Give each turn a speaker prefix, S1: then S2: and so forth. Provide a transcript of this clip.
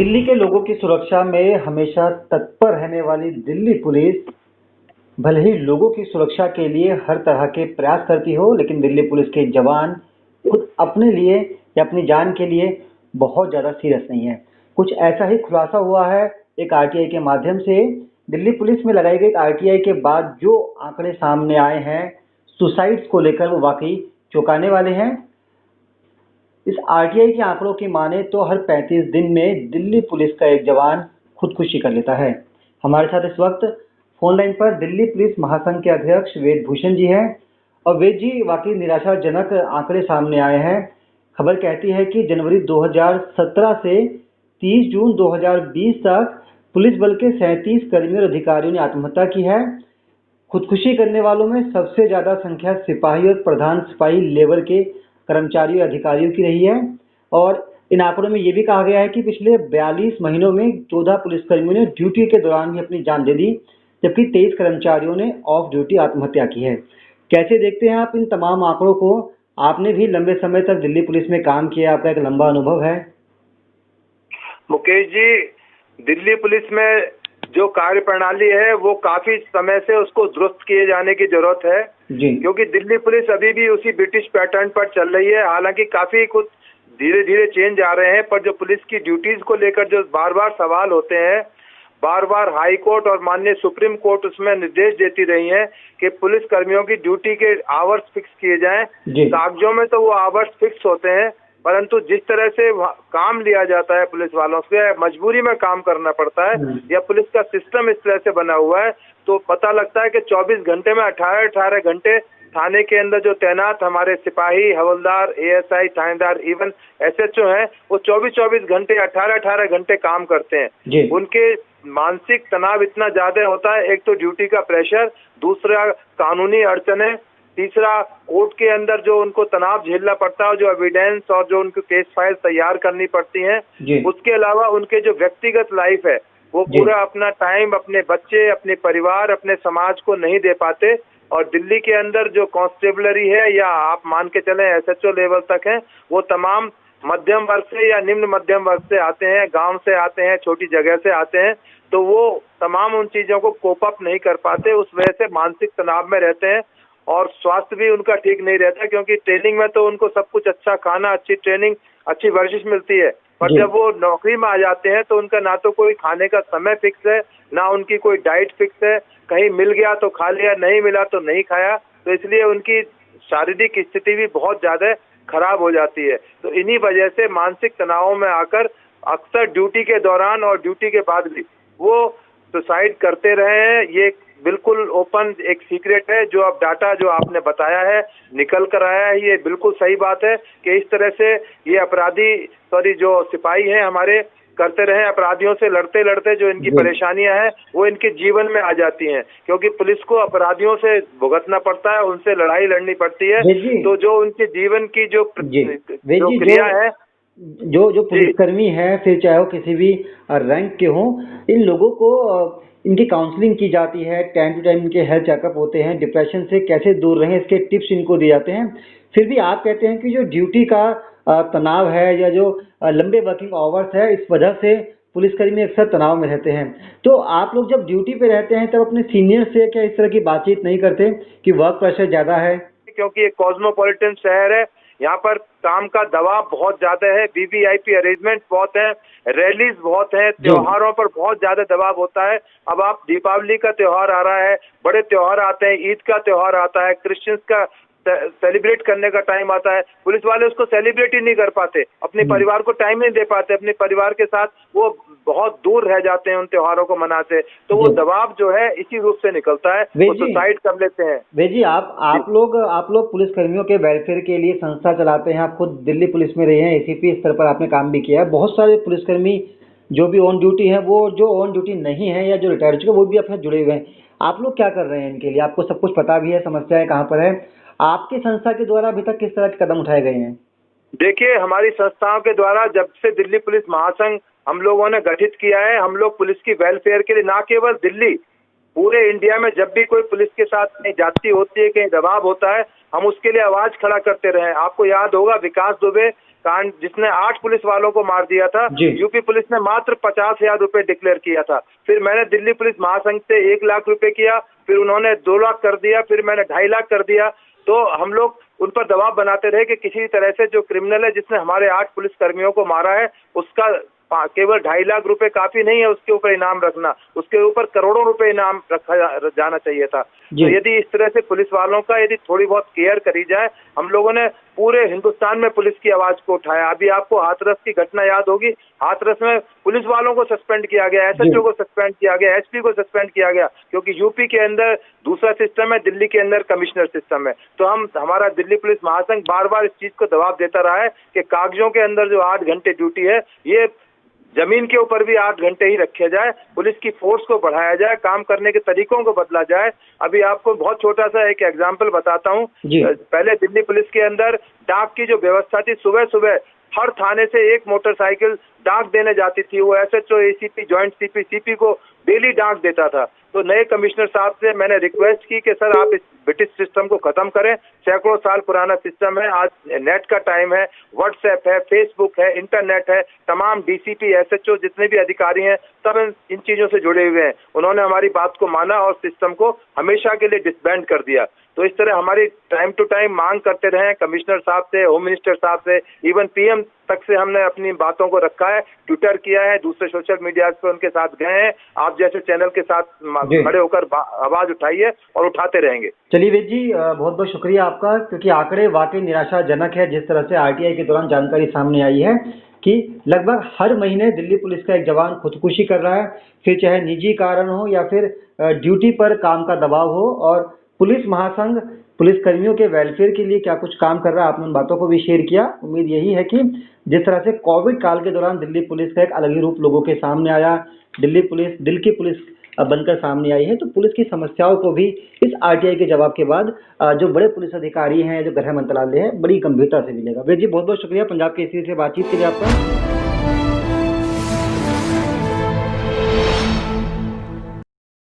S1: दिल्ली के लोगों की सुरक्षा में हमेशा तत्पर रहने वाली दिल्ली पुलिस भले ही लोगों की सुरक्षा के लिए हर तरह के प्रयास करती हो, लेकिन दिल्ली पुलिस के जवान खुद अपने लिए या अपनी जान के लिए बहुत ज़्यादा सीरियस नहीं है। कुछ ऐसा ही खुलासा हुआ है एक आरटीआई के माध्यम से। दिल्ली पुलिस में लगाई गई आरटीआई के बाद जो आंकड़े सामने आए हैं सुसाइड्स को लेकर, वो वाकई चौंकाने वाले हैं। इस आरटीआई के आंकड़ों की माने तो हर 35 दिन में दिल्ली पुलिस का एक जवान खुदकुशी कर लेता है। हमारे साथ इस वक्त फोन लाइन पर दिल्ली पुलिस महासंघ के अध्यक्ष वेद भूषण जी हैं। और वेद जी, वाकई निराशाजनक आंकड़े सामने आए हैं। खबर कहती है कि जनवरी 2017 से 30 जून 2020 तक पुलिस बल के 37 कर्मियों और अधिकारियों ने आत्महत्या की है। खुदकुशी करने वालों में सबसे ज्यादा संख्या सिपाही और प्रधान सिपाही लेवल के कर्मचारियों अधिकारियों की रही है। और इन आंकड़ों में ये भी कहा गया है कि पिछले 42 महीनों में 14 पुलिसकर्मियों ने ड्यूटी के दौरान भी अपनी जान दे दी, जबकि 23 कर्मचारियों ने ऑफ ड्यूटी आत्महत्या की है। कैसे देखते हैं आप इन तमाम आंकड़ों को? आपने भी लंबे समय तक दिल्ली पुलिस में काम किया, आपका एक लंबा अनुभव है।
S2: मुकेश जी, दिल्ली पुलिस में जो कार्य प्रणाली है वो काफी समय से उसको दुरुस्त किए जाने की जरूरत है
S1: जी।
S2: क्योंकि दिल्ली पुलिस अभी भी उसी ब्रिटिश पैटर्न पर चल रही है। हालांकि काफी कुछ धीरे धीरे चेंज आ रहे हैं, पर जो पुलिस की ड्यूटीज को लेकर जो बार बार सवाल होते हैं, बार बार हाई कोर्ट और माननीय सुप्रीम कोर्ट उसमें निर्देश देती रही है कि पुलिस कर्मियों की ड्यूटी के आवर्स फिक्स किए जाएं। कागजों में तो वो आवर्स फिक्स होते हैं, परंतु जिस तरह से काम लिया जाता है पुलिस वालों से, मजबूरी में काम करना पड़ता है या पुलिस का सिस्टम इस तरह से बना हुआ है, तो पता लगता है कि 24 घंटे में 18-18 घंटे थाने के अंदर जो तैनात हमारे सिपाही, हवलदार, एएसआई, थानेदार, इवन एसएचओ हैं, वो 24-24 घंटे 18-18 घंटे काम करते हैं। उनके मानसिक तनाव इतना ज्यादा होता है, एक तो ड्यूटी का प्रेशर, दूसरा कानूनी अड़चने, तीसरा कोर्ट के अंदर जो उनको तनाव झेलना पड़ता है, जो एविडेंस और जो उनको केस फाइल तैयार करनी पड़ती हैं। उसके अलावा उनके जो व्यक्तिगत लाइफ है वो पूरा अपना टाइम अपने बच्चे, अपने परिवार, अपने समाज को नहीं दे पाते। और दिल्ली के अंदर जो कांस्टेबलरी है या आप मान के चलें एसएचओ लेवल तक है, वो तमाम मध्यम वर्ग से या निम्न मध्यम वर्ग से आते हैं, गांव से आते हैं, छोटी जगह से आते हैं, तो वो तमाम उन चीजों को कोप अप नहीं कर पाते। उस वजह से मानसिक तनाव में रहते हैं और स्वास्थ्य भी उनका ठीक नहीं रहता, क्योंकि ट्रेनिंग में तो उनको सब कुछ अच्छा खाना, अच्छी ट्रेनिंग, अच्छी वर्जिश मिलती है, पर जब वो नौकरी में आ जाते हैं तो उनका ना तो कोई खाने का समय फिक्स है, ना उनकी कोई डाइट फिक्स है। कहीं मिल गया तो खा लिया, नहीं मिला तो नहीं खाया, तो इसलिए उनकी शारीरिक स्थिति भी बहुत ज्यादा खराब हो जाती है। तो इन्हीं वजह से मानसिक तनाव में आकर अक्सर ड्यूटी के दौरान और ड्यूटी के बाद भी वो सुसाइड करते रहे हैं। ये बिल्कुल ओपन एक सीक्रेट है। जो अब डाटा जो आपने बताया है, निकल कर आया है, ये बिल्कुल सही बात है कि इस तरह से ये अपराधी जो सिपाही हैं हमारे करते रहे, अपराधियों से लड़ते लड़ते जो इनकी परेशानियां हैं वो इनके जीवन में आ जाती हैं, क्योंकि पुलिस को अपराधियों से भुगतना पड़ता है, उनसे लड़ाई लड़नी पड़ती है। तो जो उनके जीवन की जो क्रिया है,
S1: जो पुलिसकर्मी है, फिर चाहे वो किसी भी रैंक के हों, इन लोगों को इनकी काउंसलिंग की जाती है, टाइम टू टाइम इनके हेल्थ चेकअप होते हैं, डिप्रेशन से कैसे दूर रहें इसके टिप्स इनको दिए जाते हैं। फिर भी आप कहते हैं कि जो ड्यूटी का तनाव है या जो लंबे वर्किंग आवर्स है, इस वजह से पुलिसकर्मी अक्सर तनाव में रहते हैं। तो आप लोग जब ड्यूटी पे रहते हैं तब अपने सीनियर से क्या इस तरह की बातचीत नहीं करते कि वर्क प्रेशर ज्यादा है?
S2: क्योंकि ये कॉस्मोपॉलिटन शहर है, यहाँ पर काम का दबाव बहुत ज्यादा है, वीवीआईपी अरेंजमेंट बहुत है, रैलीज बहुत है, त्योहारों पर बहुत ज्यादा दबाव होता है। अब आप दीपावली का त्योहार आ रहा है, बड़े त्योहार आते हैं, ईद का त्योहार आता है, क्रिश्चियंस का सेलिब्रेट करने का टाइम आता है, पुलिस वाले उसको सेलिब्रेट ही नहीं कर पाते, अपने परिवार को टाइम नहीं दे पाते, अपने परिवार के साथ वो बहुत दूर रह जाते हैं उन त्योहारों को मनाते। तो वो दबाव जो है इसी रूप से निकलता है, वो सुसाइड कर लेते हैं।
S1: वे जी, आप लोग पुलिस कर्मियों के वेलफेयर के लिए संस्था चलाते हैं। आप खुद दिल्ली पुलिस में रहे हैं, एसीपी स्तर पर आपने काम भी किया है। बहुत सारे पुलिसकर्मी जो भी ऑन ड्यूटी हैं, वो जो ऑन ड्यूटी नहीं है या जो रिटायर चुके, वो भी अपने जुड़े हुए हैं। आप लोग क्या कर रहे हैं इनके लिए? आपको सब कुछ पता भी है, समस्याएं कहाँ पर है? आपकी संस्था के द्वारा अभी तक किस तरह के कदम उठाए गए हैं?
S2: देखिए, हमारी संस्थाओं के द्वारा जब से दिल्ली पुलिस महासंघ हम लोगों ने गठित किया है, हम लोग पुलिस की वेलफेयर के लिए, ना केवल दिल्ली, पूरे इंडिया में जब भी कोई पुलिस के साथ कहीं जाती होती है, कहीं दबाव होता है, हम उसके लिए आवाज खड़ा करते रहे। आपको याद होगा विकास दुबे कांड जिसने 8 पुलिस वालों को मार दिया था,
S1: जी।
S2: यूपी पुलिस ने मात्र 50,000 रुपए डिक्लेयर किया था। फिर मैंने दिल्ली पुलिस महासंघ से 1 लाख रुपए किया, फिर उन्होंने 2 लाख कर दिया, फिर मैंने 2.5 लाख कर दिया। तो हम लोग उन पर दबाव बनाते रहे कि किसी तरह से जो क्रिमिनल है जिसने हमारे 8 पुलिस कर्मियों को मारा है, उसका केवल 2.5 लाख रुपए काफी नहीं है उसके ऊपर इनाम रखना, उसके ऊपर करोड़ों रुपए इनाम रखा जाना चाहिए था। तो यदि इस तरह से पुलिस वालों का यदि थोड़ी बहुत केयर करी जाए, हम लोगों ने पूरे हिंदुस्तान में पुलिस की आवाज को उठाया। अभी आपको हाथरस की घटना याद होगी, हाथरस में पुलिस वालों को सस्पेंड किया गया, एसएचओ को सस्पेंड किया गया, एसपी को सस्पेंड किया गया, क्योंकि यूपी के अंदर दूसरा सिस्टम है, दिल्ली के अंदर कमिश्नर सिस्टम है। तो हमारा दिल्ली पुलिस महासंघ बार बार इस चीज को दबाव देता रहा है कि कागजों के अंदर जो 8 घंटे ड्यूटी है, ये जमीन के ऊपर भी 8 घंटे ही रखे जाए, पुलिस की फोर्स को बढ़ाया जाए, काम करने के तरीकों को बदला जाए। अभी आपको बहुत छोटा सा एक एग्जांपल बताता हूँ। पहले दिल्ली पुलिस के अंदर डाक की जो व्यवस्था थी, सुबह सुबह हर थाने से एक मोटरसाइकिल डाक देने जाती थी। वो SHO, ACP, joint CP, CP को डेली डाक देता था। तो नए कमिश्नर साहब से मैंने रिक्वेस्ट की कि सर आप इस ब्रिटिश सिस्टम को खत्म करें, सैकड़ों साल पुराना सिस्टम है, आज नेट का टाइम है, व्हाट्सएप है, फेसबुक है, इंटरनेट है, तमाम डीसीपी, एसएचओ जितने भी अधिकारी हैं सब इन चीजों से जुड़े हुए हैं। उन्होंने हमारी बात को माना और सिस्टम को हमेशा के लिए डिसबैंड कर दिया। तो इस तरह हमारी टाइम टू टाइम मांग करते रहे कमिश्नर साहब से, होम मिनिस्टर साहब से, इवन पीएम तक से हमने अपनी बातों को रखा है, ट्विटर किया है, दूसरे सोशल मीडिया पे उनके साथ गए हैं। आप जैसे चैनल के साथ खड़े होकर आवाज उठाइए और उठाते रहेंगे।
S1: चलिए वेद जी, बहुत बहुत शुक्रिया आपका, क्योंकि आंकड़े वाकई निराशाजनक है। जिस तरह से आरटीआई के दौरान जानकारी सामने आई है कि लगभग हर महीने दिल्ली पुलिस का एक जवान खुदकुशी कर रहा है, फिर चाहे निजी कारण हो या फिर ड्यूटी पर काम का दबाव हो। और पुलिस महासंघ पुलिस कर्मियों के वेलफेयर के लिए क्या कुछ काम कर रहा है, आपने उन बातों को भी शेयर किया। उम्मीद यही है कि जिस तरह से कोविड काल के दौरान दिल्ली पुलिस का एक अलग ही रूप लोगों के सामने आया, दिल्ली पुलिस दिल की पुलिस बनकर सामने आई है, तो पुलिस की समस्याओं को भी इस आरटीआई के जवाब के बाद जो बड़े पुलिस अधिकारी हैं, जो गृह मंत्रालय है, बड़ी गंभीरता से मिलेगा। वेद जी, बहुत बहुत शुक्रिया पंजाब केसरी से बातचीत के लिए आपका।